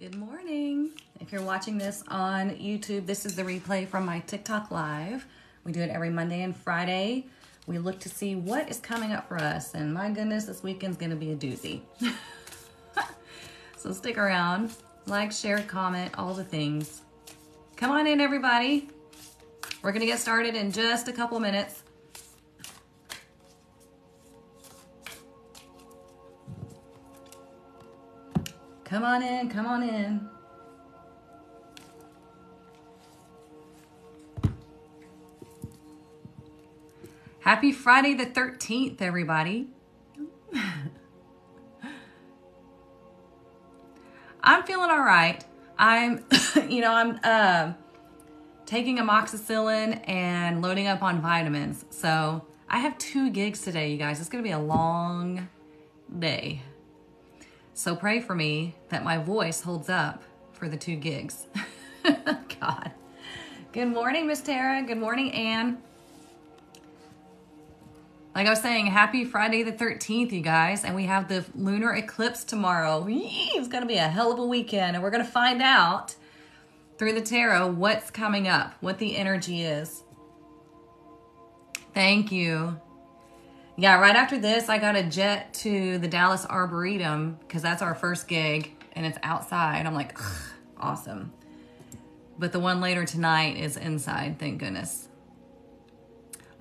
Good morning. If you're watching this on YouTube, this is the replay from my TikTok live. We do it every Monday and Friday. We look to see what is coming up for us. And my goodness, this weekend's gonna be a doozy. So stick around, like, share, comment, all the things. Come on in, everybody. We're gonna get started in just a couple minutes. Come on in, come on in. Happy Friday the 13th, everybody. I'm feeling all right. I'm taking amoxicillin and loading up on vitamins. So I have 2 gigs today, you guys. It's gonna be a long day. So pray for me that my voice holds up for the 2 gigs. God. Good morning, Miss Tara. Good morning, Anne. Like I was saying, happy Friday the 13th, you guys. And we have the lunar eclipse tomorrow. It's going to be a hell of a weekend. And we're going to find out through the tarot what's coming up, what the energy is. Thank you. Yeah, right after this, I got a jet to the Dallas Arboretum because that's our first gig and it's outside. I'm like, ugh, awesome. But the one later tonight is inside, thank goodness.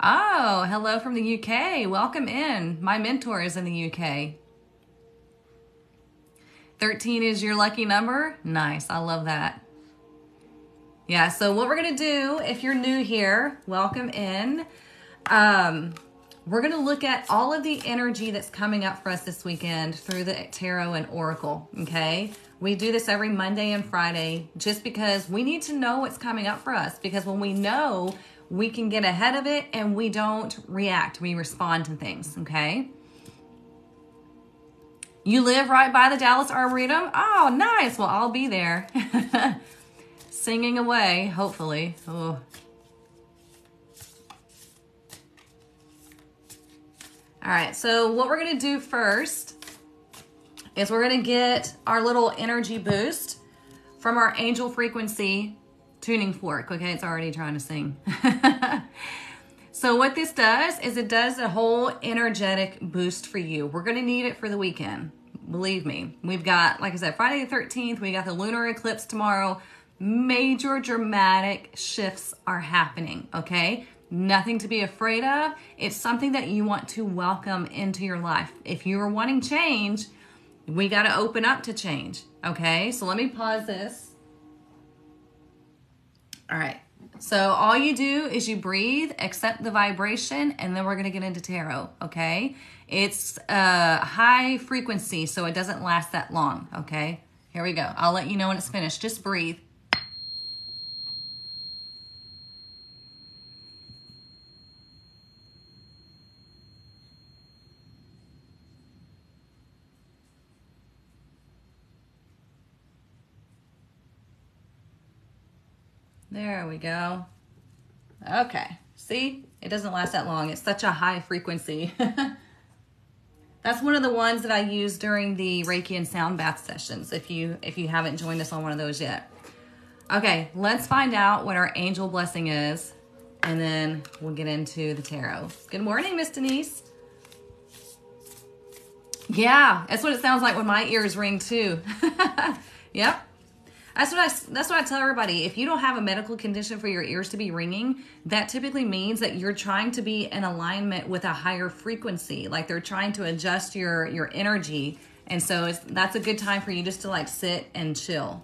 Oh, hello from the UK. Welcome in. My mentor is in the UK. 13 is your lucky number? Nice, I love that. Yeah, so what we're gonna do, if you're new here, welcome in. We're going to look at all of the energy that's coming up for us this weekend through the tarot and oracle, okay? We do this every Monday and Friday just because we need to know what's coming up for us, because when we know, we can get ahead of it and we don't react. We respond to things, okay? You live right by the Dallas Arboretum? Oh, nice. Well, I'll be there. Singing away, hopefully. Oh. All right, so what we're gonna do first is we're gonna get our little energy boost from our angel frequency tuning fork. Okay, it's already trying to sing. So what this does is it does a whole energetic boost for you. We're gonna need it for the weekend, believe me. We've got, like I said, Friday the 13th, we got the lunar eclipse tomorrow. Major dramatic shifts are happening, okay? Nothing to be afraid of. It's something that you want to welcome into your life. If you're wanting change, we got to open up to change. Okay, so let me pause this. All right, so all you do is you breathe, accept the vibration, and then we're going to get into tarot. Okay, it's high frequency, so it doesn't last that long. Okay, here we go. I'll let you know when it's finished. Just breathe. There we go. Okay, see? It doesn't last that long. It's such a high frequency. That's one of the ones that I use during the Reiki and sound bath sessions, if you haven't joined us on one of those yet. Okay, let's find out what our angel blessing is, and then we'll get into the tarot. Good morning, Miss Denise. Yeah, that's what it sounds like when my ears ring too. Yep. That's what I tell everybody. If you don't have a medical condition for your ears to be ringing, that typically means that you're trying to be in alignment with a higher frequency. Like they're trying to adjust your energy. And so that's a good time for you just to like sit and chill.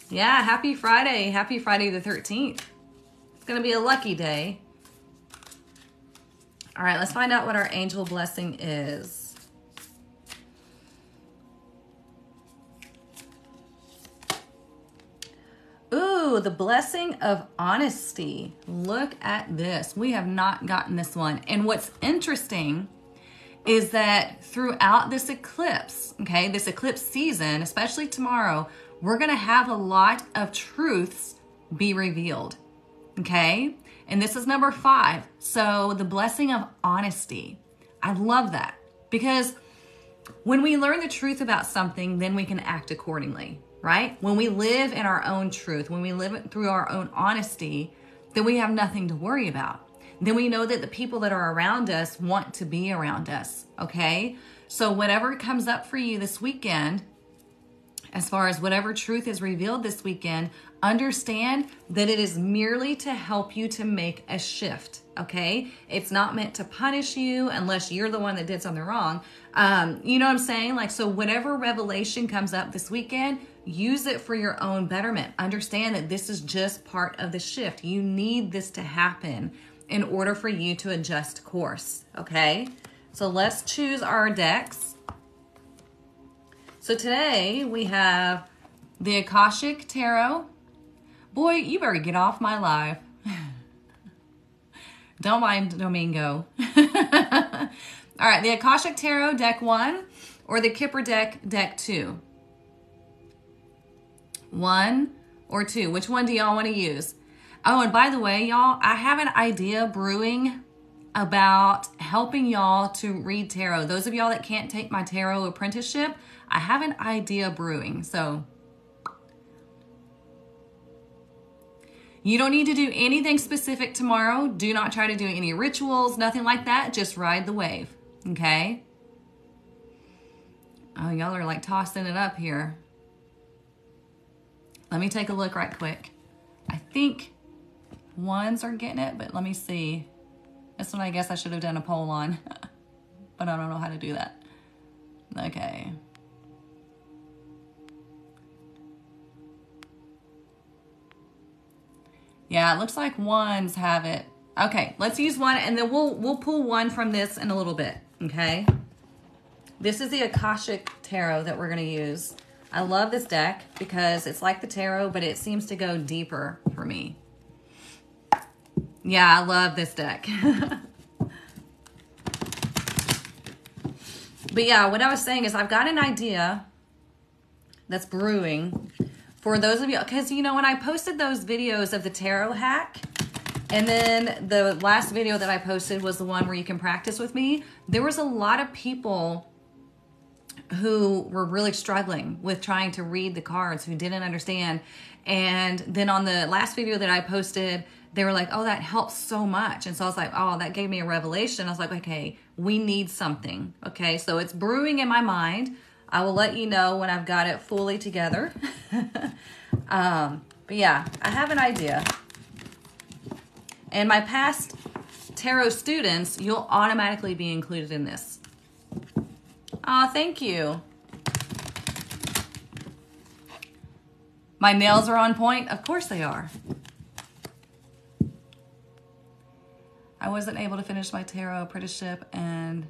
Yeah, happy Friday. Happy Friday the 13th. It's going to be a lucky day. All right, let's find out what our angel blessing is. Ooh, the blessing of honesty. Look at this. We have not gotten this one. And what's interesting is that throughout this eclipse, okay, this eclipse season, especially tomorrow, we're going to have a lot of truths be revealed, okay? And this is number 5. So the blessing of honesty. I love that because When we learn the truth about something, then we can act accordingly, right? When we live in our own truth, when we live it through our own honesty, then we have nothing to worry about. Then we know that the people that are around us want to be around us, okay? So whatever comes up for you this weekend, as far as whatever truth is revealed this weekend, understand that it is merely to help you to make a shift, okay? It's not meant to punish you unless you're the one that did something wrong. You know what I'm saying? Like, so whatever revelation comes up this weekend, use it for your own betterment. Understand that this is just part of the shift. You need this to happen in order for you to adjust course, okay? So let's choose our decks. So today we have the Akashic Tarot. Boy, you better get off my live. Don't mind Domingo. All right, the Akashic Tarot, deck 1, or the Kipper deck, deck 2. 1 or 2. Which one do y'all want to use? Oh, and by the way, y'all, I have an idea brewing about helping y'all to read tarot. Those of y'all that can't take my tarot apprenticeship, I have an idea brewing. So you don't need to do anything specific tomorrow. Do not try to do any rituals, nothing like that. Just ride the wave, okay? Oh, y'all are like tossing it up here. Let me take a look right quick. I think ones are getting it, but let me see. This one I guess I should have done a poll on, but I don't know how to do that. Okay. Yeah, it looks like ones have it. Okay, let's use one, and then we'll pull one from this in a little bit, okay? This is the Akashic Tarot that we're going to use. I love this deck because it's like the tarot, but it seems to go deeper for me. Yeah, I love this deck. But yeah, what I was saying is I've got an idea that's brewing for those of you, because you know, when I posted those videos of the tarot hack, and then the last video that I posted was the one where you can practice with me, there was a lot of people who were really struggling with trying to read the cards, who didn't understand. And then on the last video that I posted, they were like, oh, that helps so much. And so I was like, oh, that gave me a revelation. I was like, okay, we need something. Okay, so it's brewing in my mind. I will let you know when I've got it fully together. But yeah, I have an idea. And my past tarot students, you'll automatically be included in this. Oh, thank you. My nails are on point? Of course they are. I wasn't able to finish my tarot apprenticeship and...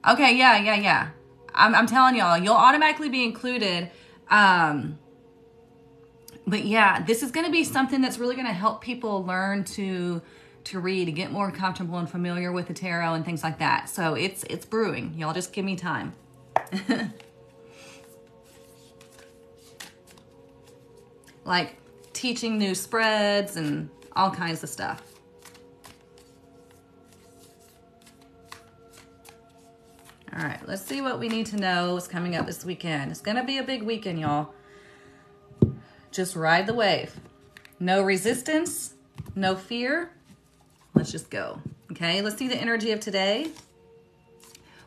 Okay, yeah. I'm telling y'all, you'll automatically be included. But yeah, this is going to be something that's really going to help people learn to read, to get more comfortable and familiar with the tarot and things like that. So it's brewing. Y'all just give me time. Like teaching new spreads and all kinds of stuff. All right, let's see what we need to know is coming up this weekend. It's going to be a big weekend, y'all. Just ride the wave. No resistance, no fear. Let's just go. Okay, let's see the energy of today.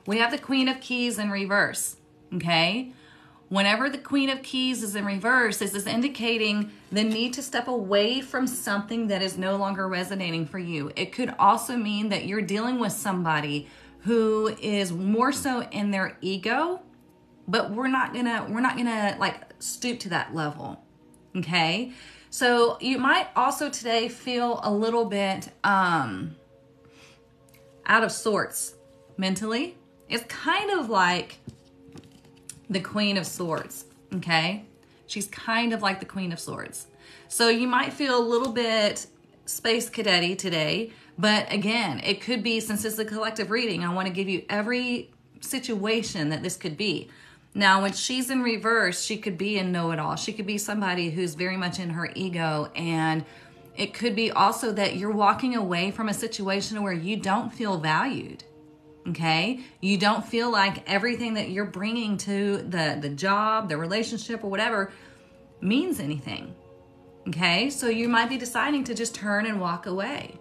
We have the Queen of Keys in reverse. Okay, whenever the Queen of Keys is in reverse, this is indicating the need to step away from something that is no longer resonating for you. It could also mean that you're dealing with somebody who is more so in their ego, but we're not gonna like stoop to that level. Okay, so you might also today feel a little bit out of sorts mentally. It's kind of like the Queen of Swords, okay? She's kind of like the Queen of Swords. So you might feel a little bit space cadet-y today, but again, it could be, since it's a collective reading, I want to give you every situation that this could be. Now, when she's in reverse, she could be a know-it-all. She could be somebody who's very much in her ego, and it could be also that you're walking away from a situation where you don't feel valued. Okay? You don't feel like everything that you're bringing to the job, the relationship, or whatever means anything. Okay? So you might be deciding to just turn and walk away.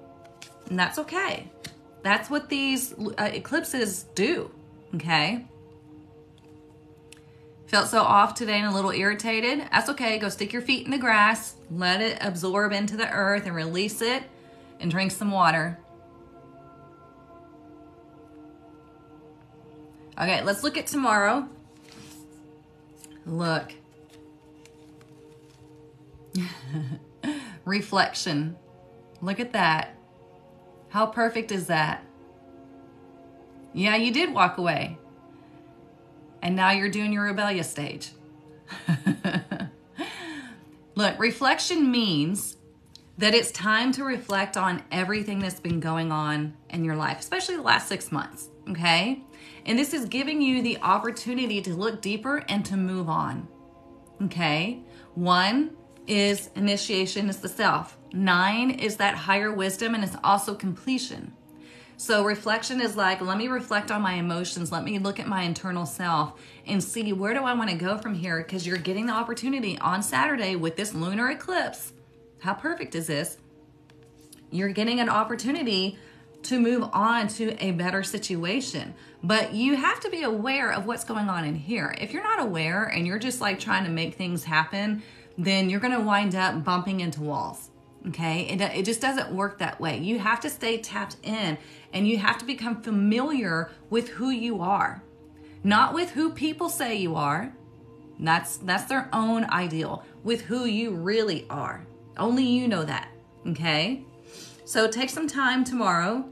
And that's okay. That's what these eclipses do. Okay? Felt so off today and a little irritated. That's okay. Go stick your feet in the grass. Let it absorb into the earth and release it, and drink some water. Okay, let's look at tomorrow. Look. Reflection. Look at that. How perfect is that? Yeah, you did walk away. And now you're doing your rebellious stage. Look, reflection means that it's time to reflect on everything that's been going on in your life, especially the last 6 months, okay? And this is giving you the opportunity to look deeper and to move on, okay? 1 is initiation, is the self. 9 is that higher wisdom, and it's also completion. So reflection is like, let me reflect on my emotions. Let me look at my internal self and see, where do I want to go from here? Because you're getting the opportunity on Saturday with this lunar eclipse. How perfect is this? You're getting an opportunity to move on to a better situation. But you have to be aware of what's going on in here. If you're not aware and you're just like trying to make things happen, then you're going to wind up bumping into walls. Okay, it just doesn't work that way. You have to stay tapped in, and you have to become familiar with who you are, not with who people say you are. That's their own ideal. With who you really are. Only you know that. Okay, so take some time tomorrow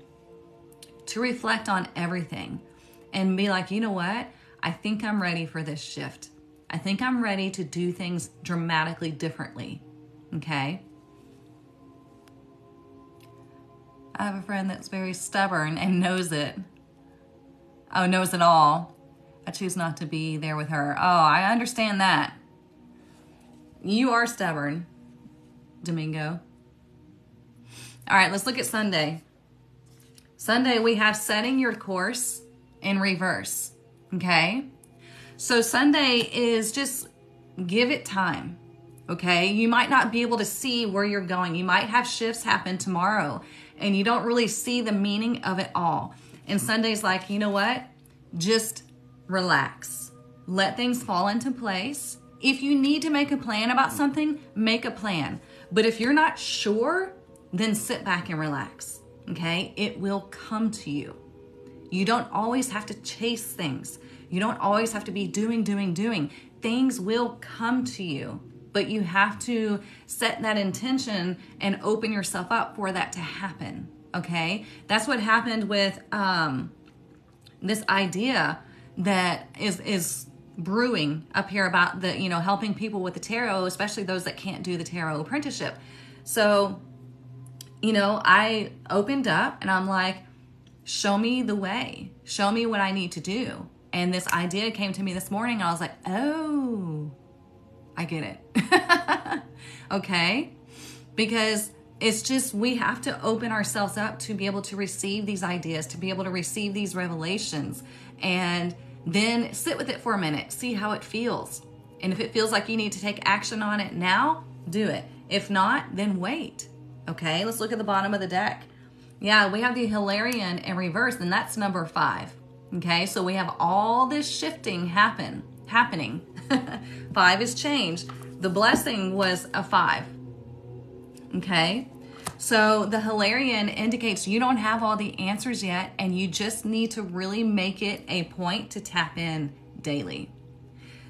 to reflect on everything and be like, you know what? I think I'm ready for this shift. I think I'm ready to do things dramatically differently. Okay. I have a friend that's very stubborn and knows it. Oh, knows it all. I choose not to be there with her. Oh, I understand that. You are stubborn, Domingo. All right, let's look at Sunday. Sunday, we have setting your course in reverse. Okay? So Sunday is just give it time. Okay? You might not be able to see where you're going. You might have shifts happen tomorrow, and you don't really see the meaning of it all. And Sunday's like, you know what? Just relax. Let things fall into place. If you need to make a plan about something, make a plan. But if you're not sure, then sit back and relax. Okay? It will come to you. You don't always have to chase things. You don't always have to be doing. Things will come to you. But you have to set that intention and open yourself up for that to happen, okay? That's what happened with this idea that is brewing up here about the, helping people with the tarot, especially those that can't do the tarot apprenticeship. So, I opened up and I'm like, show me the way. Show me what I need to do. And this idea came to me this morning. And I was like, oh, I get it. Okay? Because it's just, we have to open ourselves up to be able to receive these ideas, to be able to receive these revelations, and then sit with it for a minute, see how it feels. And if it feels like you need to take action on it now, do it. If not, then wait. Okay? Let's look at the bottom of the deck. Yeah, we have the Hilarion in reverse, and that's number 5. Okay? So we have all this shifting happening. 5 is change. The blessing was a 5. Okay? So the Hilarion indicates you don't have all the answers yet, and you just need to really make it a point to tap in daily.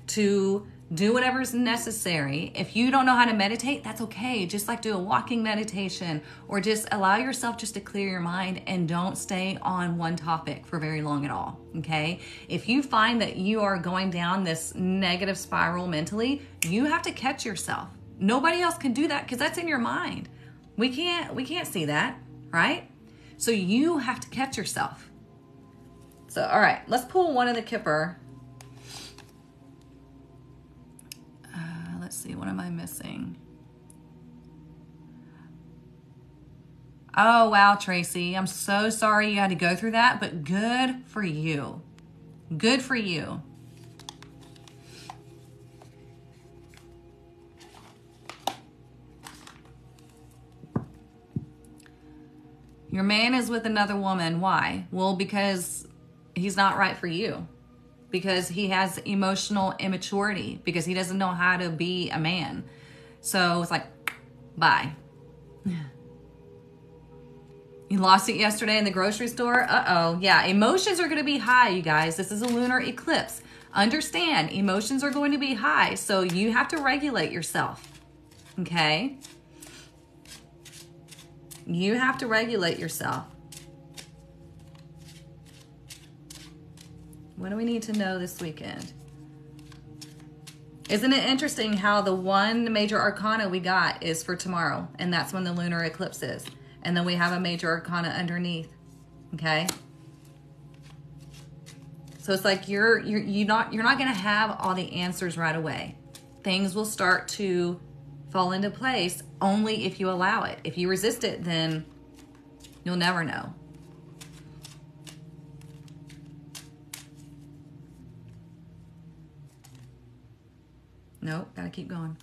To do whatever's necessary. If you don't know how to meditate, that's okay. Just like do a walking meditation, or just allow yourself just to clear your mind and don't stay on one topic for very long at all, okay? If you find that you are going down this negative spiral mentally, you have to catch yourself. Nobody else can do that because that's in your mind. We can't see that, right? So you have to catch yourself. So, all right, let's pull one of the Kipper. Let's see, what am I missing? Oh, wow, Tracy. I'm so sorry you had to go through that, but good for you. Good for you. Your man is with another woman. Why? Well, because he's not right for you. Because he has emotional immaturity. Because he doesn't know how to be a man. So it's like, bye. You lost it yesterday in the grocery store? Uh-oh. Yeah, emotions are going to be high, you guys. This is a lunar eclipse. Understand, emotions are going to be high. So you have to regulate yourself. Okay? You have to regulate yourself. What do we need to know this weekend? Isn't it interesting how the one major arcana we got is for tomorrow, and that's when the lunar eclipse is. And then we have a major arcana underneath. Okay? So it's like you're not going to have all the answers right away. Things will start to fall into place only if you allow it. If you resist it, then you'll never know. Nope, gotta keep going.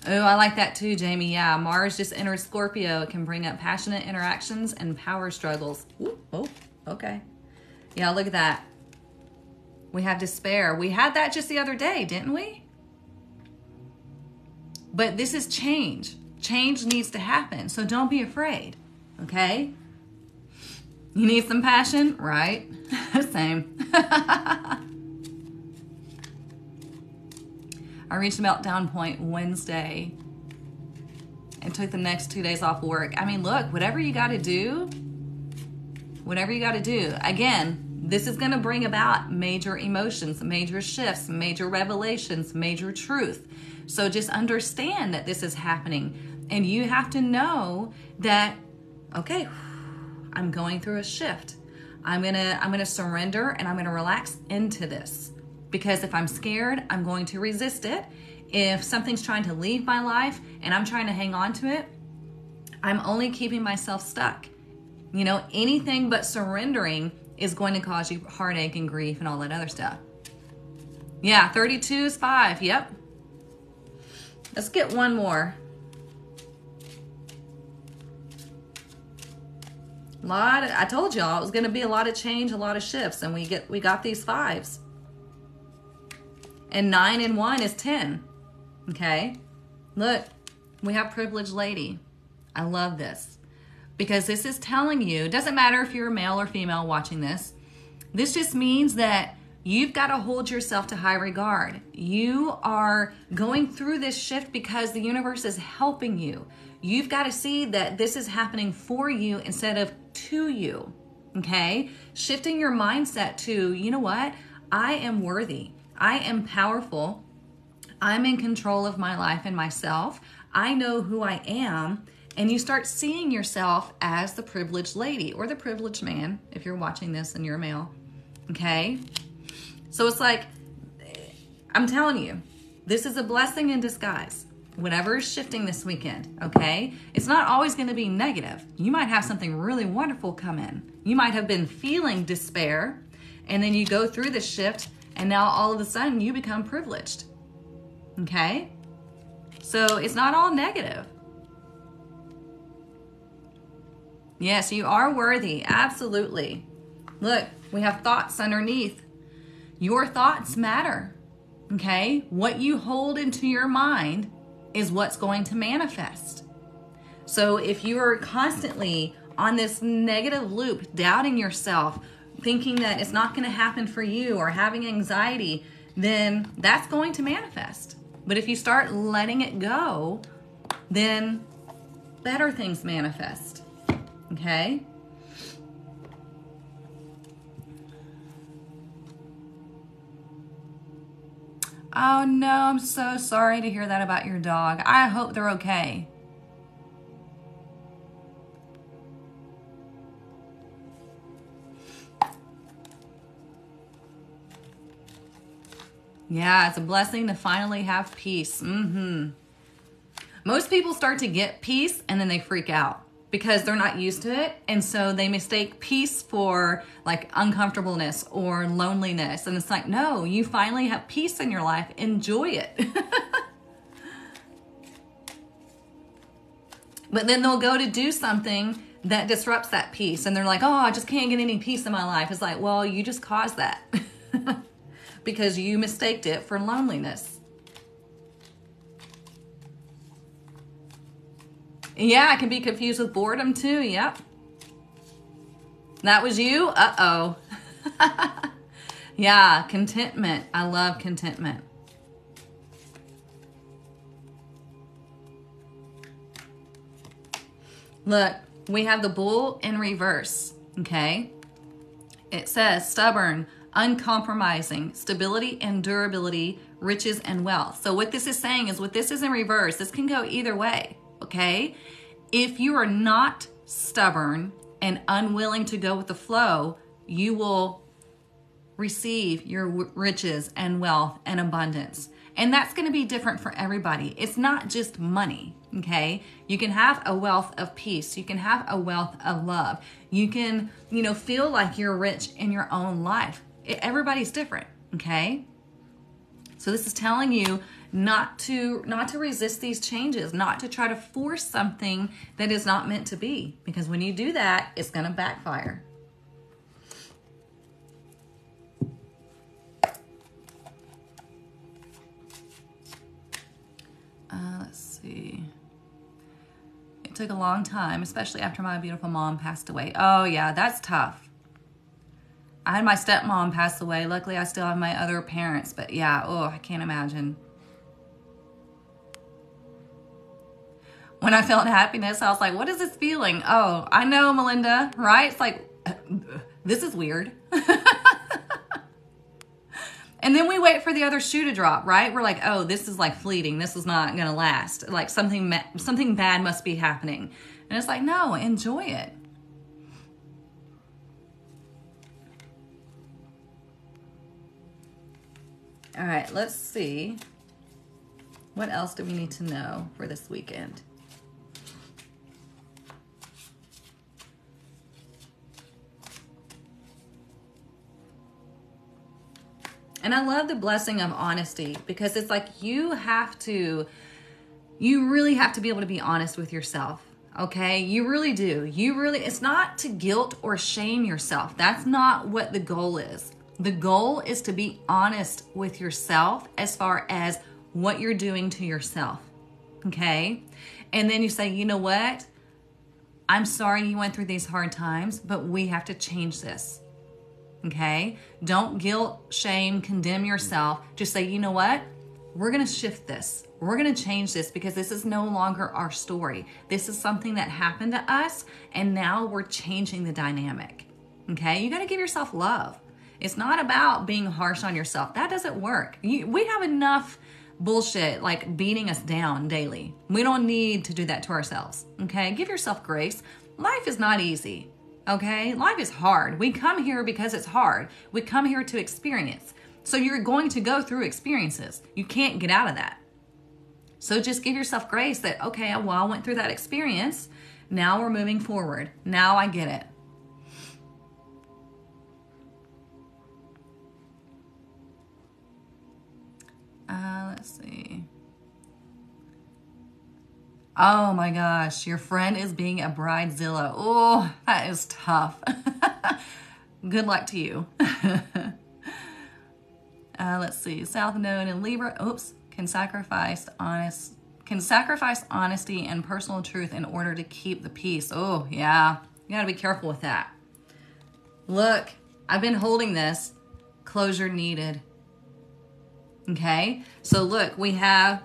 Oh, I like that too, Jamie. Yeah, Mars just entered Scorpio. It can bring up passionate interactions and power struggles. Ooh, oh, okay. Yeah, look at that. We have despair. We had that just the other day, didn't we? But this is change. Change needs to happen, so don't be afraid, okay? You need some passion, right? Same. I reached a meltdown point Wednesday and took the next 2 days off work. I mean, look, whatever you got to do, again, this is going to bring about major emotions, major shifts, major revelations, major truth. So just understand that this is happening. And you have to know that, okay, I'm going through a shift. I'm gonna surrender and I'm gonna relax into this. Because if I'm scared, I'm going to resist it. If something's trying to leave my life and I'm trying to hang on to it, I'm only keeping myself stuck. You know, anything but surrendering is going to cause you heartache and grief and all that other stuff. Yeah, 32 is 5. Yep. Let's get one more. I told y'all it was going to be a lot of change, a lot of shifts, and we got these 5s. And 9 and 1 is 10. Okay? Look, we have privileged lady. I love this. Because this is telling you, it doesn't matter if you're a male or female watching this. This just means that you've got to hold yourself to high regard. You are going through this shift because the universe is helping you. You've got to see that this is happening for you instead of to you. Okay? Shifting your mindset to, you know what? I am worthy. I am powerful. I'm in control of my life and myself. I know who I am. And you start seeing yourself as the privileged lady or the privileged man if you're watching this and you're a male. Okay? So it's like, I'm telling you, this is a blessing in disguise. Whatever is shifting this weekend, okay? It's not always going to be negative. You might have something really wonderful come in. You might have been feeling despair, and then you go through this shift, and now all of a sudden you become privileged. Okay? So it's not all negative. Yes, you are worthy. Absolutely. Look, we have thoughts underneath. Your thoughts matter. Okay? What you hold into your mind is what's going to manifest. So if you are constantly on this negative loop, doubting yourself, thinking that it's not going to happen for you or having anxiety, then that's going to manifest. But if you start letting it go, then better things manifest. Okay? Oh no, I'm so sorry to hear that about your dog. I hope they're okay. Yeah, it's a blessing to finally have peace. Most people start to get peace and then they freak out because they're not used to it. And so they mistake peace for like uncomfortableness or loneliness. And it's like, no, you finally have peace in your life. Enjoy it. But then they'll go to do something that disrupts that peace. And they're like, oh, I just can't get any peace in my life. It's like, well, you just caused that because you mistaked it for loneliness. Yeah, I can be confused with boredom too. Yep. That was you? Uh-oh. Yeah, contentment. I love contentment. Look, we have the bull in reverse, okay? It says stubborn, uncompromising, stability and durability, riches and wealth. So what this is saying is, what this is in reverse, this can go either way, okay? If you are not stubborn and unwilling to go with the flow, you will receive your riches and wealth and abundance. And that's going to be different for everybody. It's not just money, okay? You can have a wealth of peace. You can have a wealth of love. You can, feel like you're rich in your own life. Everybody's different, okay? So this is telling you not to resist these changes, not to try to force something that is not meant to be. Because when you do that, it's going to backfire. Let's see. It took a long time, especially after my beautiful mom passed away. Oh yeah, that's tough. I had my stepmom pass away. Luckily, I still have my other parents, but yeah, oh, I can't imagine. When I felt happiness, I was like, what is this feeling? Oh, I know, Melinda, right? It's like, this is weird. And then we wait for the other shoe to drop, right? We're like, oh, this is like fleeting. This is not going to last. Like something bad must be happening. And it's like, no, enjoy it. All right, let's see. What else do we need to know for this weekend? And I love the blessing of honesty, because it's like you really have to be able to be honest with yourself. Okay, you really do. It's not to guilt or shame yourself. That's not what the goal is. The goal is to be honest with yourself as far as what you're doing to yourself. Okay, and then you say, you know what? I'm sorry you went through these hard times, but we have to change this. Okay, don't guilt, shame, condemn yourself. Just say, you know what? We're going to shift this. We're going to change this because this is no longer our story. This is something that happened to us, and now we're changing the dynamic. Okay, you got to give yourself love. It's not about being harsh on yourself. That doesn't work. We have enough bullshit like beating us down daily. We don't need to do that to ourselves. Okay, give yourself grace. Life is not easy. Okay, life is hard. We come here because it's hard. We come here to experience. So you're going to go through experiences. You can't get out of that. So just give yourself grace that, okay, well, I went through that experience. Now we're moving forward. Now I get it. Let's see. Oh my gosh, your friend is being a bridezilla. Oh, that is tough. Good luck to you. Let's see. South Node in Libra. Oops. Can sacrifice honesty and personal truth in order to keep the peace. Oh, yeah. You got to be careful with that. Look, I've been holding this. Closure needed. Okay? So look, we have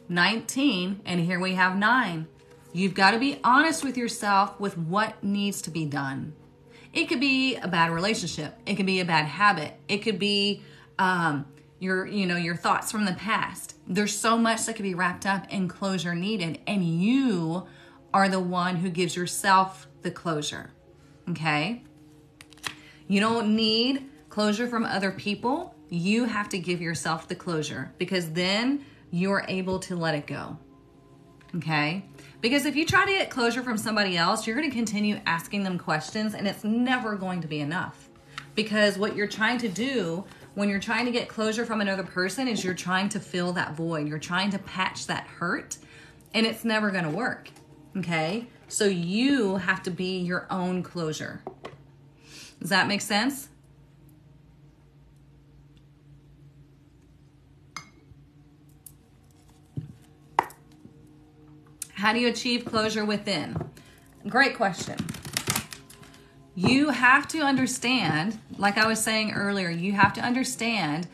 19 and here we have 9. You've got to be honest with yourself with what needs to be done. It could be a bad relationship. It could be a bad habit. It could be your thoughts from the past. There's so much that could be wrapped up in closure needed, and you are the one who gives yourself the closure. Okay? You don't need closure from other people. You have to give yourself the closure, because then you're able to let it go. okay? Because if you try to get closure from somebody else, you're going to continue asking them questions, and it's never going to be enough. Because what you're trying to do when you're trying to get closure from another person is you're trying to fill that void. You're trying to patch that hurt, and it's never going to work, okay? So you have to be your own closure. Does that make sense? How do you achieve closure within? Great question. You have to understand, like I was saying earlier, you have to understand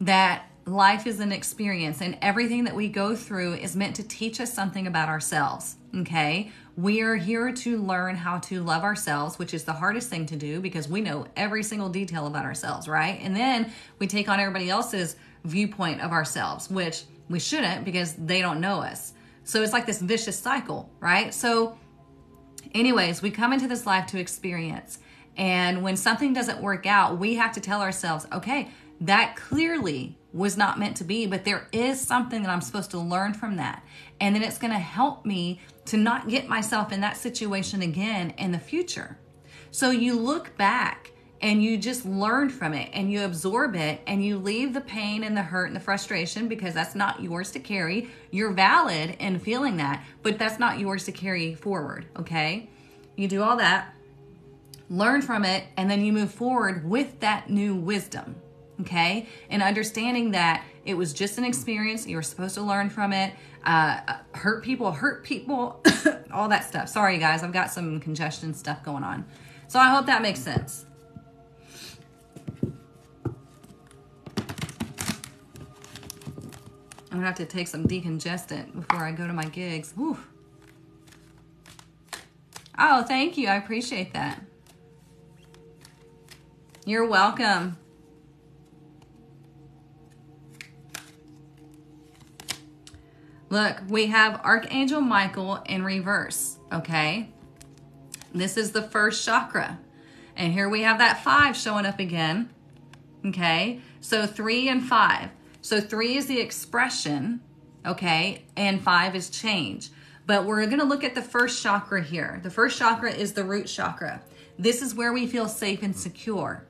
that life is an experience, and everything that we go through is meant to teach us something about ourselves, okay? We are here to learn how to love ourselves, which is the hardest thing to do because we know every single detail about ourselves, right? And then we take on everybody else's viewpoint of ourselves, which we shouldn't because they don't know us. So it's like this vicious cycle, right? So anyways, we come into this life to experience. And when something doesn't work out, we have to tell ourselves, okay, that clearly was not meant to be, but there is something that I'm supposed to learn from that. And then it's going to help me to not get myself in that situation again in the future. So you look back and you just learn from it and you absorb it and you leave the pain and the hurt and the frustration because that's not yours to carry. You're valid in feeling that, but that's not yours to carry forward, okay? You do all that, learn from it, and then you move forward with that new wisdom, okay? And understanding that it was just an experience, you were supposed to learn from it, hurt people, all that stuff. Sorry guys, I've got some congestion stuff going on. So I hope that makes sense. I'm gonna have to take some decongestant before I go to my gigs. Whew. Oh, thank you. I appreciate that. You're welcome. Look, we have Archangel Michael in reverse, okay? This is the first chakra. And here we have that 5 showing up again, okay? So 3 and 5. So 3 is the expression, okay? And 5 is change. But we're going to look at the first chakra here. The first chakra is the root chakra. This is where we feel safe and secure.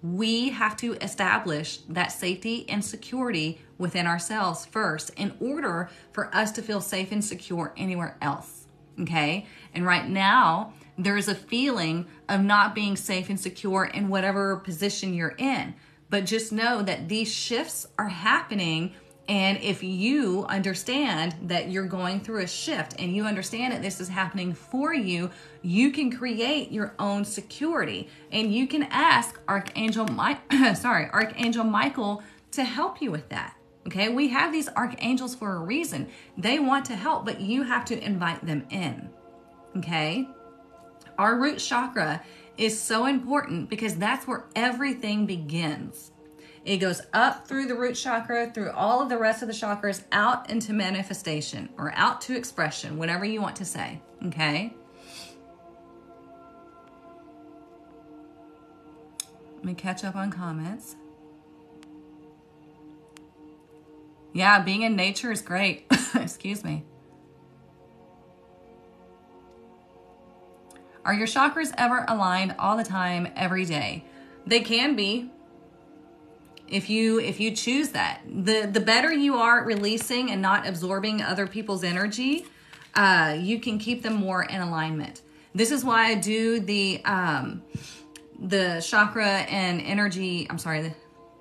We have to establish that safety and security within ourselves first in order for us to feel safe and secure anywhere else, okay? And right now, there's a feeling of not being safe and secure in whatever position you're in. But just know that these shifts are happening, and if you understand that you're going through a shift and you understand that this is happening for you, you can create your own security, and you can ask Archangel Michael to help you with that. Okay, we have these archangels for a reason. They want to help, but you have to invite them in. Okay, our root chakra is so important because that's where everything begins. It goes up through the root chakra, through all of the rest of the chakras, out into manifestation or out to expression, whatever you want to say, okay? Let me catch up on comments. Yeah, being in nature is great. Excuse me. Are your chakras ever aligned all the time, every day? They can be. If you choose that. The better you are at releasing and not absorbing other people's energy, you can keep them more in alignment. This is why I do the chakra and energy, the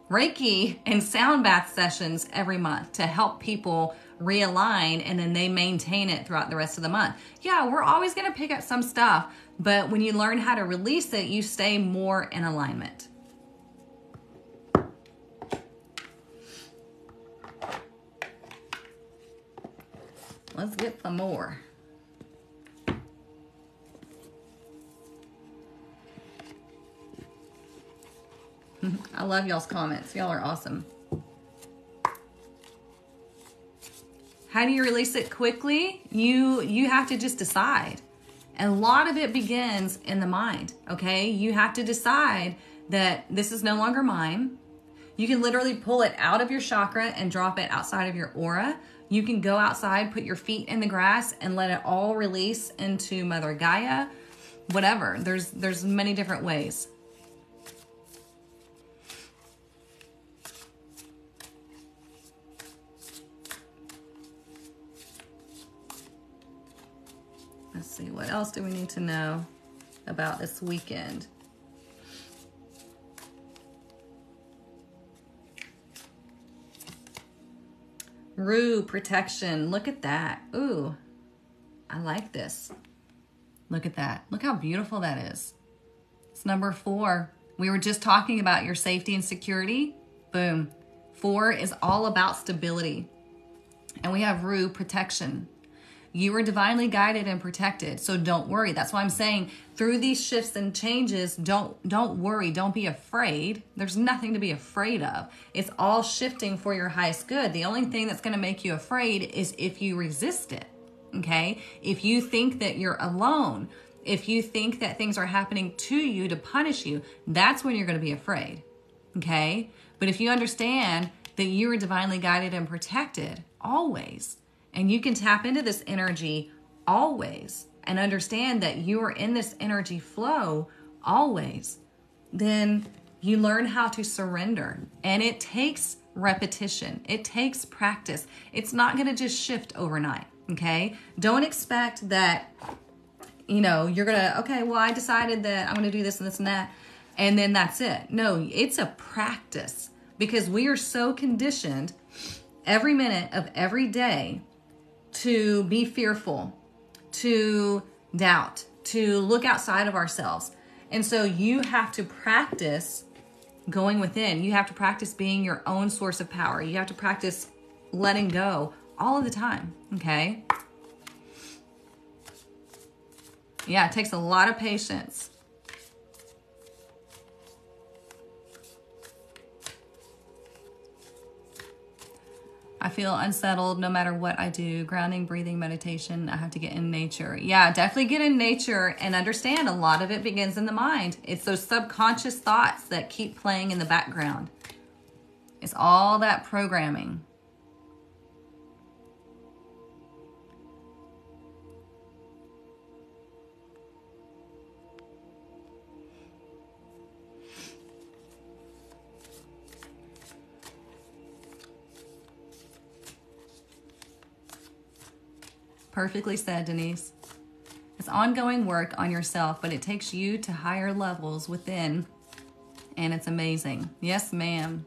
Reiki and sound bath sessions every month to help people realign, and then they maintain it throughout the rest of the month. Yeah, we're always going to pick up some stuff, but when you learn how to release it, you stay more in alignment. Let's get some more. I love y'all's comments. Y'all are awesome. How do you release it quickly? You have to just decide. And a lot of it begins in the mind, okay? You have to decide that this is no longer mine. You can literally pull it out of your chakra and drop it outside of your aura. You can go outside, put your feet in the grass, and let it all release into Mother Gaia. Whatever. There's many different ways. Let's see, what else do we need to know about this weekend? Rue, protection. Look at that. Ooh, I like this. Look at that. Look how beautiful that is. It's number 4. We were just talking about your safety and security. Boom. 4 is all about stability. And we have Rue, protection. You are divinely guided and protected, so don't worry. That's why I'm saying through these shifts and changes, don't worry. Don't be afraid. There's nothing to be afraid of. It's all shifting for your highest good. The only thing that's going to make you afraid is if you resist it, okay? If you think that you're alone, if you think that things are happening to you to punish you, that's when you're going to be afraid, okay? But if you understand that you are divinely guided and protected always, and you can tap into this energy always and understand that you are in this energy flow always, then you learn how to surrender. And it takes repetition. It takes practice. It's not going to just shift overnight, okay? Don't expect that, you're going to, okay, well, I decided that I'm going to do this and this and that, and then that's it. No, it's a practice because we are so conditioned every minute of every day to be fearful, to doubt, to look outside of ourselves. And so you have to practice going within. You have to practice being your own source of power. You have to practice letting go all of the time, okay? Yeah, it takes a lot of patience. I feel unsettled no matter what I do. Grounding, breathing, meditation. I have to get in nature. Yeah, definitely get in nature and understand a lot of it begins in the mind. It's those subconscious thoughts that keep playing in the background. It's all that programming. Perfectly said, Denise. It's ongoing work on yourself, but it takes you to higher levels within, and it's amazing. Yes, ma'am.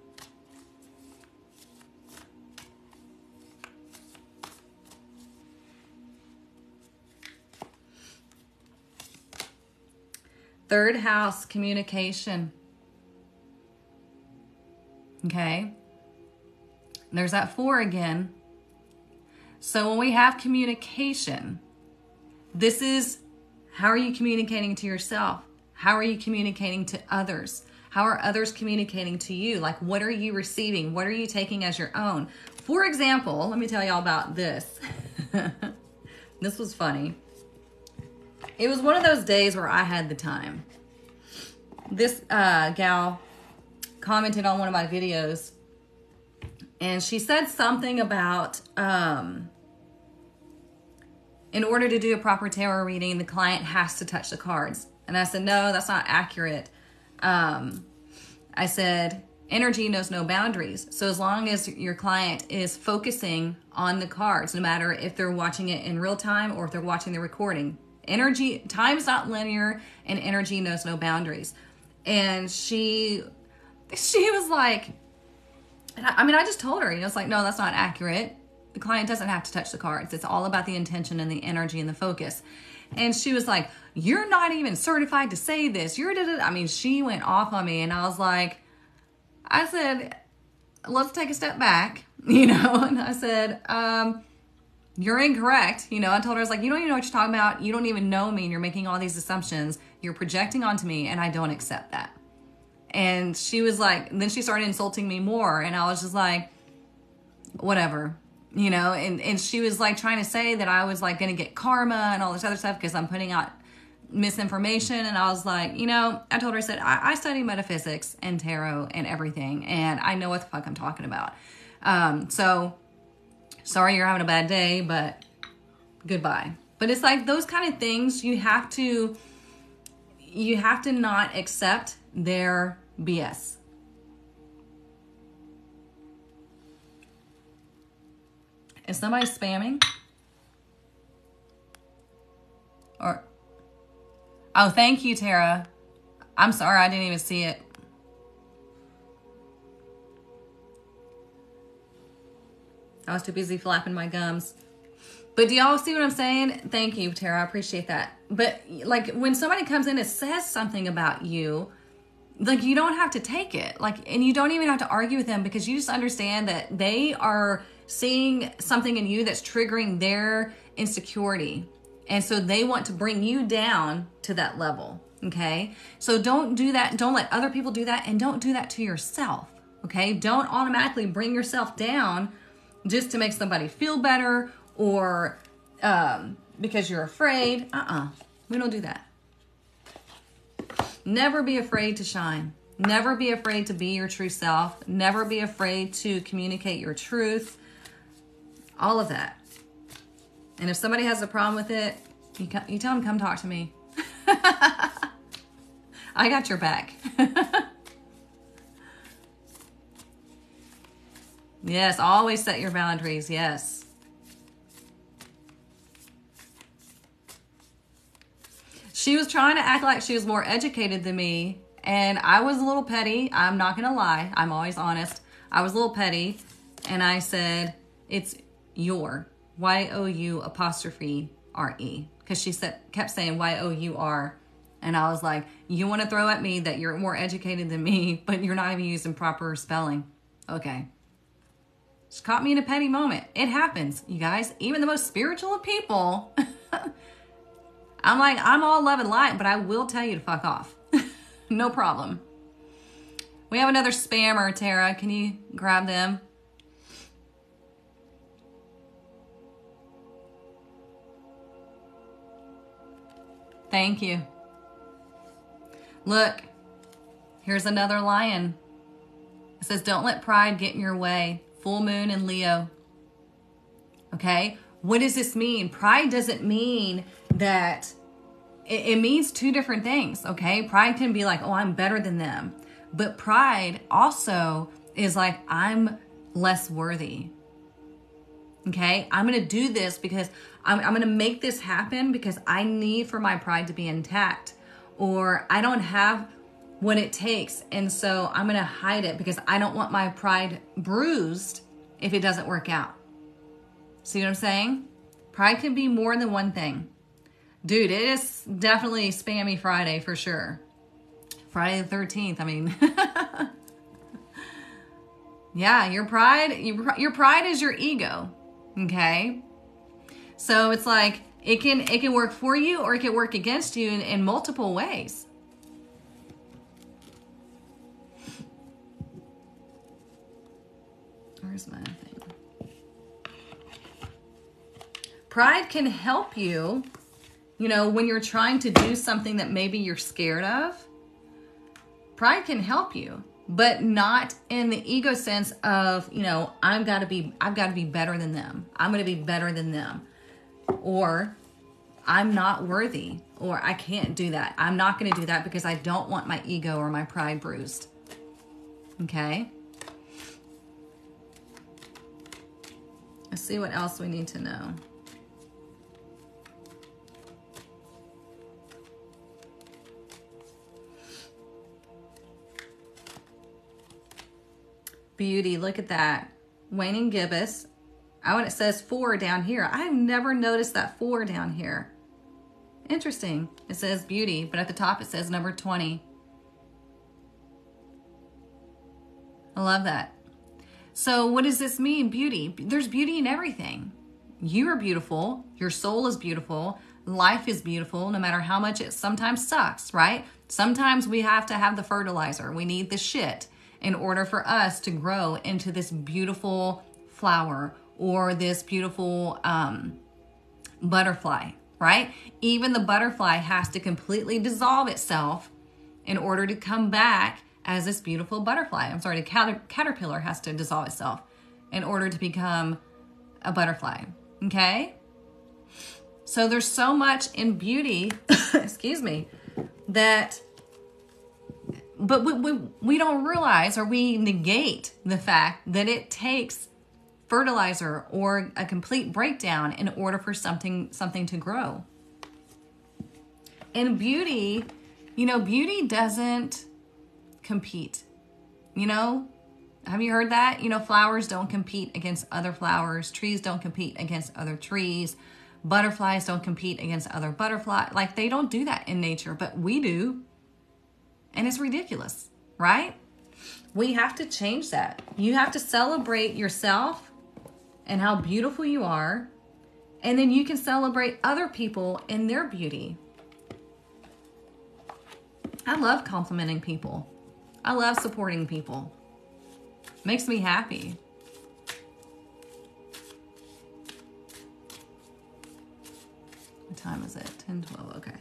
Third house, communication. Okay. There's that 4 again. So when we have communication, this is how are you communicating to yourself? How are you communicating to others? How are others communicating to you? Like, what are you receiving? What are you taking as your own? For example, let me tell y'all about this. This was funny. It was one of those days where I had the time. This gal commented on one of my videos, and she said something about, in order to do a proper tarot reading, the client has to touch the cards. And I said, no, that's not accurate. I said, energy knows no boundaries. So as long as your client is focusing on the cards, no matter if they're watching it in real time or if they're watching the recording, time is not linear and energy knows no boundaries. And she was like, I just told her, it's like, no, that's not accurate. The client doesn't have to touch the cards. It's all about the intention and the energy and the focus. And she was like, you're not even certified to say this. She went off on me, and I said, let's take a step back, and I said, you're incorrect. I told her, I was like, you don't even know what you're talking about. You don't even know me, and you're making all these assumptions. You're projecting onto me, and I don't accept that. And she was like, then she started insulting me more, and I was just like, whatever. And she was like trying to say that I was like going to get karma and all this other stuff because I'm putting out misinformation. And I was like, I told her, I said, I study metaphysics and tarot and everything, and I know what the fuck I'm talking about. So Sorry you're having a bad day, but goodbye. But it's like those kind of things, you have to not accept their BS. Is somebody spamming? Or, oh, thank you, Tara. I'm sorry, I didn't even see it. I was too busy flapping my gums. But do y'all see what I'm saying? Thank you, Tara. I appreciate that. But like when somebody comes in and says something about you, like you don't have to take it. Like, and you don't even have to argue with them, because you just understand that they are seeing something in you that's triggering their insecurity. And so they want to bring you down to that level. Okay. So don't do that. Don't let other people do that. And don't do that to yourself. Okay. Don't automatically bring yourself down just to make somebody feel better, or because you're afraid. We don't do that. Never be afraid to shine. Never be afraid to be your true self. Never be afraid to communicate your truth. All of that. And if somebody has a problem with it, you tell them, come talk to me. I got your back. Yes, always set your boundaries. Yes. She was trying to act like she was more educated than me, and I was a little petty. I'm not going to lie. I'm always honest. I was a little petty, and I said, it's your, Y-O-U''re, because she kept saying Y-O-U-R, and I was like, you want to throw at me that you're more educated than me, but you're not even using proper spelling. Okay. She caught me in a petty moment. It happens, you guys. Even the most spiritual of people. I'm like, I'm all love and light, but I will tell you to fuck off. No problem. We have another spammer, Tara. Can you grab them? Thank you. Look, here's another lion. It says, don't let pride get in your way. Full moon in Leo. Okay. What does this mean? Pride doesn't mean that it means two different things. Okay. Pride can be like, oh, I'm better than them. But pride also is like, I'm less worthy. Okay. I'm going to do this because I'm going to make this happen because I need for my pride to be intact, or I don't have what it takes. And so I'm going to hide it because I don't want my pride bruised if it doesn't work out. See what I'm saying? Pride can be more than one thing. Dude, it is definitely spammy Friday for sure. Friday the 13th. I mean, yeah, your pride is your ego. Okay. So it's like, it can work for you or it can work against you in multiple ways. Where's my thing? Pride can help you, when you're trying to do something that maybe you're scared of. Pride can help you, but not in the ego sense of, I've got to be better than them. I'm going to be better than them. Or I'm not worthy, or I can't do that. I'm not going to do that because I don't want my ego or my pride bruised. Okay? Let's see what else we need to know. Beauty, look at that. Waning gibbous. Oh, and it says 4 down here. I've never noticed that 4 down here. Interesting. It says beauty, but at the top it says number 20. I love that. So what does this mean, beauty? There's beauty in everything. You are beautiful. Your soul is beautiful. Life is beautiful, no matter how much it sometimes sucks, right? Sometimes we have to have the fertilizer. We need the shit in order for us to grow into this beautiful flower or this beautiful butterfly, right? Even the butterfly has to completely dissolve itself in order to come back as this beautiful butterfly. I'm sorry, the caterpillar has to dissolve itself in order to become a butterfly, okay? So there's so much in beauty, excuse me, that, but we don't realize, or we negate the fact that it takes fertilizer or a complete breakdown in order for something to grow. And beauty, you know, beauty doesn't compete. You know, have you heard that? You know, flowers don't compete against other flowers. Trees don't compete against other trees. Butterflies don't compete against other butterflies. Like, they don't do that in nature, but we do. And it's ridiculous, right? We have to change that. You have to celebrate yourself and how beautiful you are. And then you can celebrate other people and their beauty. I love complimenting people. I love supporting people. Makes me happy. What time is it? 10:12, okay.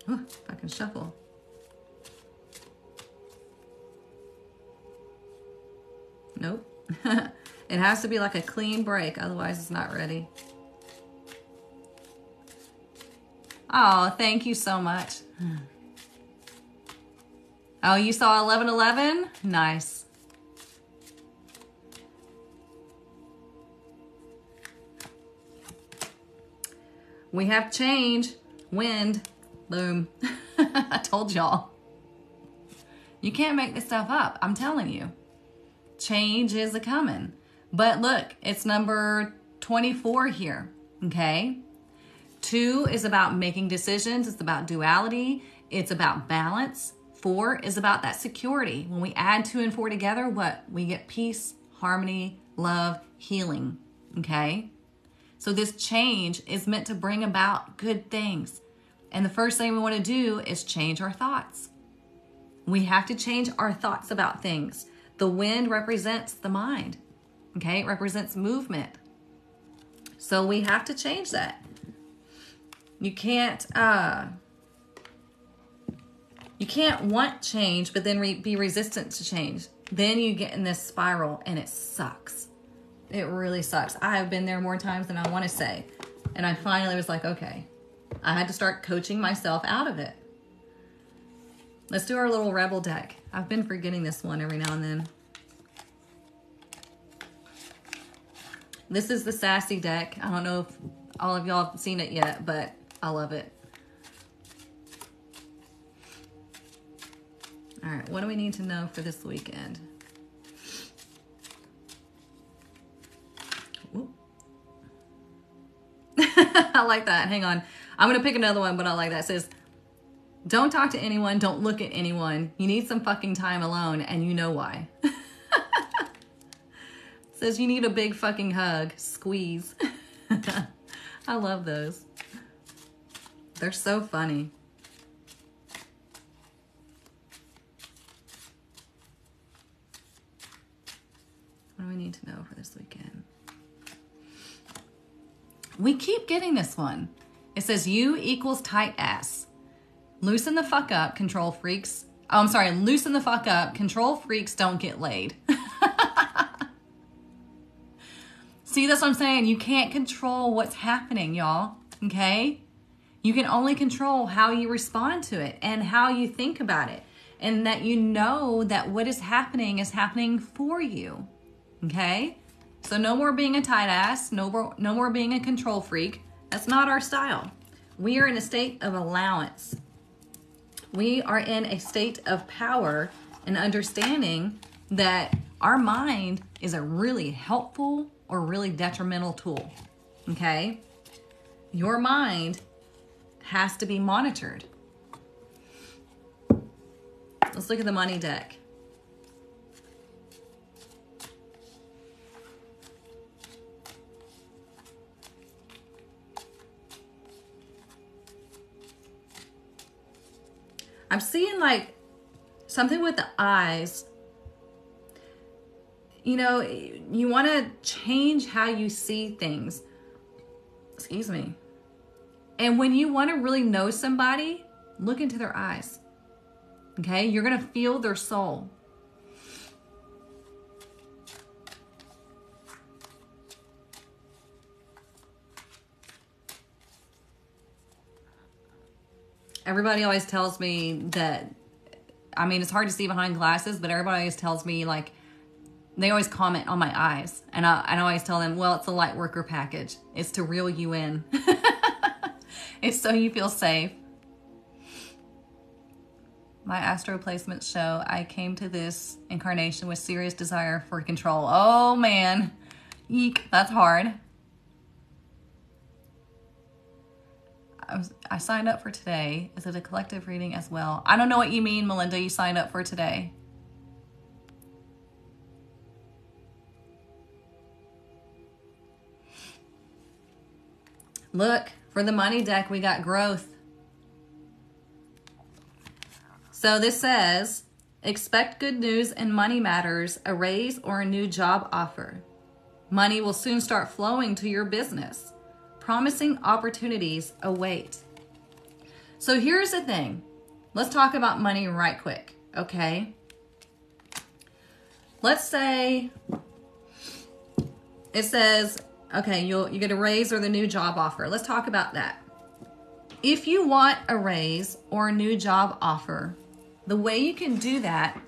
Ooh, if I can shuffle. Nope. It has to be like a clean break, otherwise it's not ready. Oh, thank you so much. Oh, you saw 11:11? Nice. We have change. Wind. Boom. I told y'all. You can't make this stuff up. I'm telling you. Change is a coming. But look, it's number 24 here. Okay? 2 is about making decisions. It's about duality. It's about balance. 4 is about that security. When we add 2 and 4 together, what? We get peace, harmony, love, healing. Okay? So this change is meant to bring about good things. And the first thing we want to do is change our thoughts. We have to change our thoughts about things. The wind represents the mind. Okay? It represents movement. So we have to change that. You can't want change, but then be resistant to change. Then you get in this spiral and it sucks. It really sucks. I have been there more times than I want to say. And I finally was like, okay, I had to start coaching myself out of it. Let's do our little rebel deck. I've been forgetting this one every now and then. This is the sassy deck. I don't know if all of y'all have seen it yet, but I love it. All right, what do we need to know for this weekend? I like that. Hang on. I'm going to pick another one, but I like that. It says, don't talk to anyone. Don't look at anyone. You need some fucking time alone, and you know why. It says you need a big fucking hug. Squeeze. I love those. They're so funny. What do we need to know for this weekend? We keep getting this one. It says you equals tight ass. Loosen the fuck up, control freaks. Oh, I'm sorry. Loosen the fuck up. Control freaks don't get laid. See, that's what I'm saying. You can't control what's happening, y'all. Okay? You can only control how you respond to it and how you think about it. And that you know that what is happening for you. Okay? So no more being a tight ass. No more being a control freak. That's not our style. We are in a state of allowance. We are in a state of power and understanding that our mind is a really helpful or really detrimental tool. Okay? Your mind has to be monitored. Let's look at the money deck. I'm seeing like something with the eyes. You know, you want to change how you see things. Excuse me. And when you want to really know somebody, look into their eyes. Okay? You're going to feel their soul. everybody always tells me that, I mean, it's hard to see behind glasses, but everybody always tells me, like, they always comment on my eyes. And I always tell them, well, it's a light worker package. It's to reel you in. It's so you feel safe. My astro placements show I came to this incarnation with serious desire for control. Oh, man. Eek, that's hard. I signed up for today. Is it a collective reading as well? I don't know what you mean, Melinda. You signed up for today. Look, for the money deck, we got growth. So this says, expect good news in money matters, a raise or a new job offer. Money will soon start flowing to your business. Promising opportunities await. So here's the thing. Let's talk about money right quick, okay? Let's say it says, okay, you get a raise or the new job offer. Let's talk about that. If you want a raise or a new job offer, the way you can do that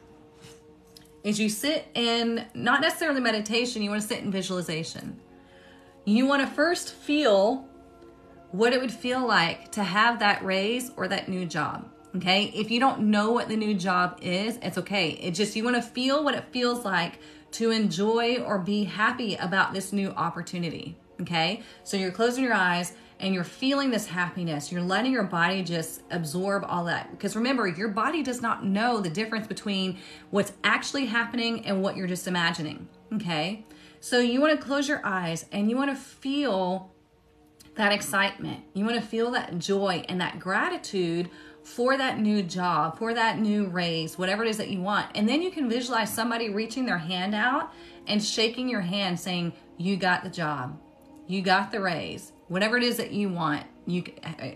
is you sit in, not necessarily meditation, you want to sit in visualization. You want to first feel what it would feel like to have that raise or that new job, okay? If you don't know what the new job is, it's okay. It's just you want to feel what it feels like to enjoy or be happy about this new opportunity, okay? So you're closing your eyes and you're feeling this happiness. You're letting your body just absorb all that. Because remember, your body does not know the difference between what's actually happening and what you're just imagining, okay? So you want to close your eyes and you want to feel that excitement. You want to feel that joy and that gratitude for that new job, for that new raise, whatever it is that you want. And then you can visualize somebody reaching their hand out and shaking your hand saying, you got the job, you got the raise, whatever it is that you want. You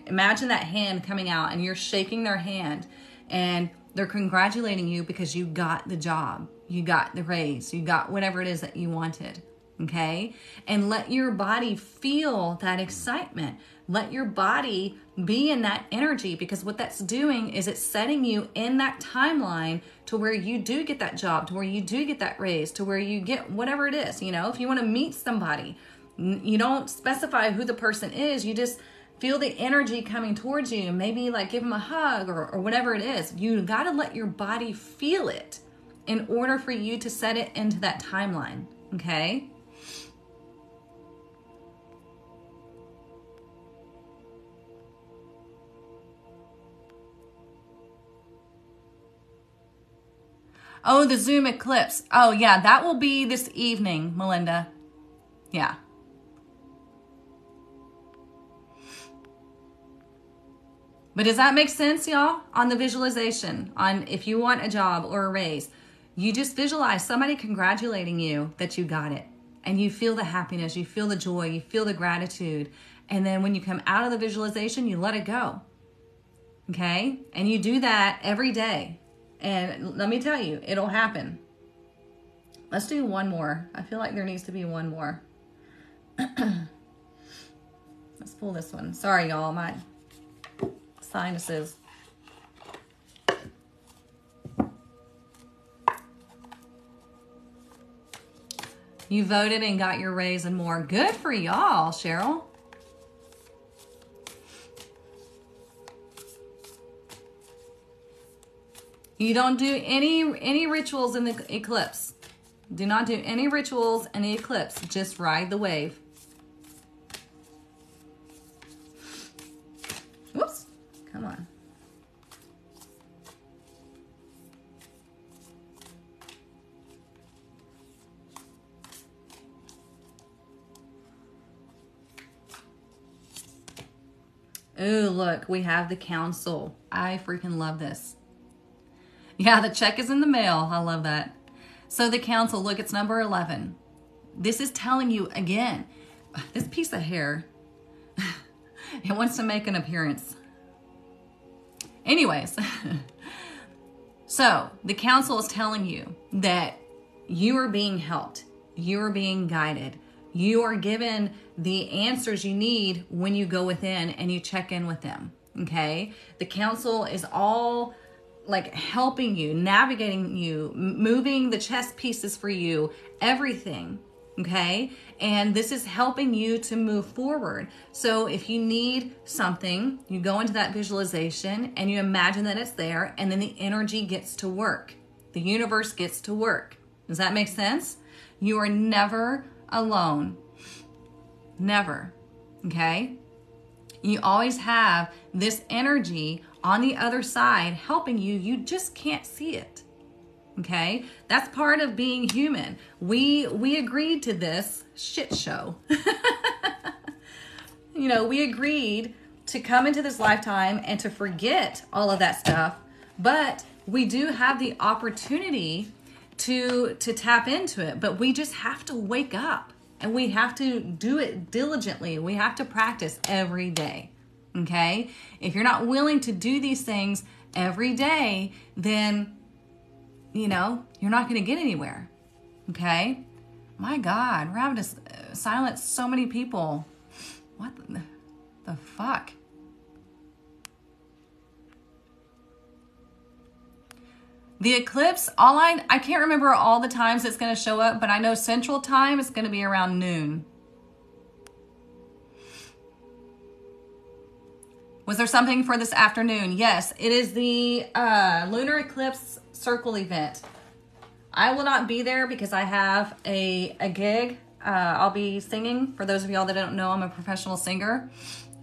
imagine that hand coming out and you're shaking their hand and they're congratulating you because you got the job, you got the raise, you got whatever it is that you wanted, okay? And let your body feel that excitement. Let your body be in that energy, because what that's doing is it's setting you in that timeline to where you do get that job, to where you do get that raise, to where you get whatever it is. You know, if you want to meet somebody, you don't specify who the person is. You just feel the energy coming towards you. Maybe like give them a hug or whatever it is. You got to let your body feel it in order for you to set it into that timeline, okay? Oh, the Zoom eclipse. Oh, yeah, that will be this evening, Melinda. Yeah. But does that make sense, y'all? On the visualization, on if you want a job or a raise, you just visualize somebody congratulating you that you got it. And you feel the happiness, you feel the joy, you feel the gratitude. And then when you come out of the visualization, you let it go. Okay? And you do that every day. And let me tell you, it'll happen. Let's do one more. I feel like there needs to be one more. Let's pull this one. Sorry, y'all. My sinuses. You voted and got your raise and more. Good for y'all, Cheryl. You don't do any rituals in the eclipse. Do not do any rituals in the eclipse. Just ride the wave. Whoops. Come on. Ooh, look, we have the council. I freaking love this. Yeah, the check is in the mail. I love that. So the council, look, it's number 11. This is telling you again, this piece of hair, it wants to make an appearance. Anyways, so the council is telling you that you are being helped. You are being guided. You are given the answers you need when you go within and you check in with them. okay? The council is all like helping you, navigating you, moving the chess pieces for you, everything, okay? And this is helping you to move forward. So if you need something, you go into that visualization and you imagine that it's there, and then the energy gets to work. The universe gets to work. Does that make sense? You are never alone. Never, okay? You always have this energy on the other side helping you. You just can't see it. Okay? That's part of being human. We agreed to this shit show. You know, we agreed to come into this lifetime and to forget all of that stuff, but we do have the opportunity to tap into it, but we just have to wake up, and we have to do it diligently. We have to practice every day. Okay? If you're not willing to do these things every day, then, you know, you're not going to get anywhere. Okay? My God, we're having to silence so many people. What the fuck? The eclipse, I can't remember all the times it's going to show up, but I know Central Time is going to be around noon. Was there something for this afternoon? Yes, it is the lunar eclipse circle event. I will not be there because I have a gig. I'll be singing. For those of y'all that don't know, I'm a professional singer.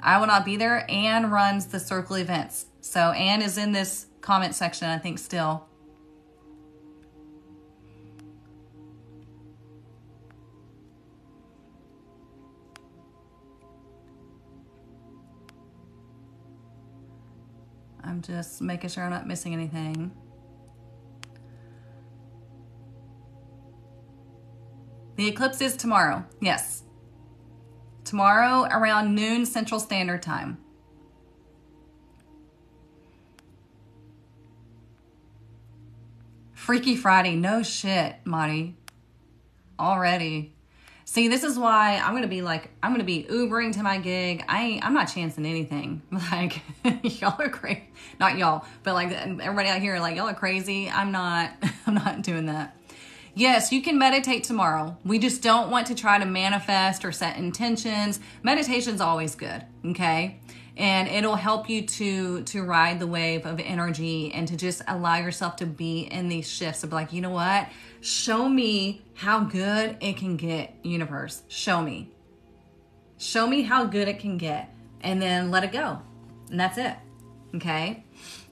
I will not be there. Anne runs the circle events. So Anne is in this comment section, I think, still. I'm just making sure I'm not missing anything. The eclipse is tomorrow. Yes. Tomorrow around noon Central Standard Time. Freaky Friday. No shit, Marty. Already. See, this is why I'm going to be Ubering to my gig. I'm not chancing anything. Like, y'all are crazy. Not y'all, but like everybody out here, like, y'all are crazy. I'm not doing that. Yes, you can meditate tomorrow. We just don't want to try to manifest or set intentions. Meditation's always good, okay? And it'll help you to ride the wave of energy and to just allow yourself to be in these shifts of like, you know what? Show me how good it can get, universe. Show me. Show me how good it can get. And then let it go. And that's it. Okay?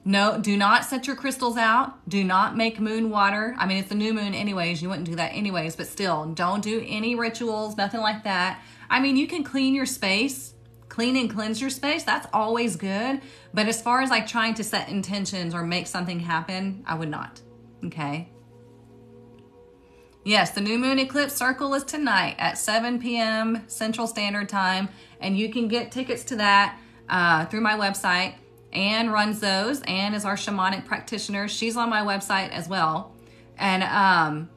No, do not set your crystals out. Do not make moon water. I mean, it's the new moon anyways. You wouldn't do that anyways. But still, don't do any rituals, nothing like that. I mean, you can clean your space. Clean and cleanse your space. That's always good. But as far as like trying to set intentions or make something happen, I would not. Okay? Yes, the new moon eclipse circle is tonight at 7 p.m. Central Standard Time. And you can get tickets to that through my website. Anne runs those. Anne is our shamanic practitioner. She's on my website as well. And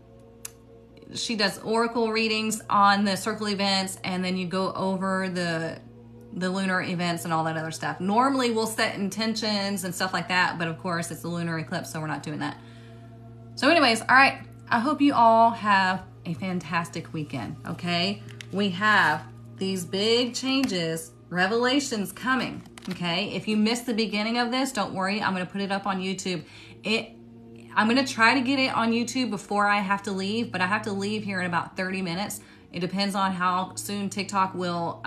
she does oracle readings on the circle events. And then you go over the lunar events and all that other stuff. Normally we'll set intentions and stuff like that. But of course it's the lunar eclipse, so we're not doing that. So anyways, all right. I hope you all have a fantastic weekend, okay? We have these big changes, revelations coming, okay? If you missed the beginning of this, don't worry. I'm going to put it up on YouTube. I'm going to try to get it on YouTube before I have to leave, but I have to leave here in about 30 minutes. It depends on how soon TikTok will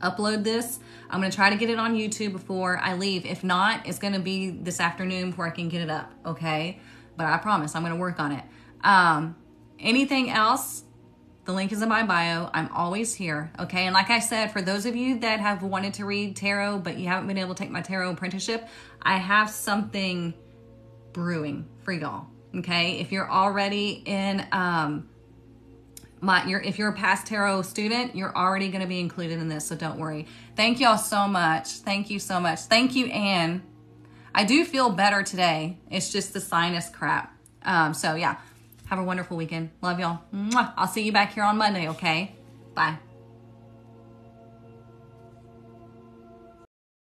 upload this. I'm going to try to get it on YouTube before I leave. If not, it's going to be this afternoon before I can get it up, okay? But I promise I'm going to work on it. Anything else, the link is in my bio. I'm always here, okay? And like I said, for those of you that have wanted to read tarot, but you haven't been able to take my tarot apprenticeship, I have something brewing for y'all, okay? If you're already in, if you're a past tarot student, you're already going to be included in this, so don't worry. Thank y'all so much. Thank you so much. Thank you, Anne. I do feel better today. It's just the sinus crap. So yeah, have a wonderful weekend. Love y'all. Mwah. I'll see you back here on Monday, okay? Bye.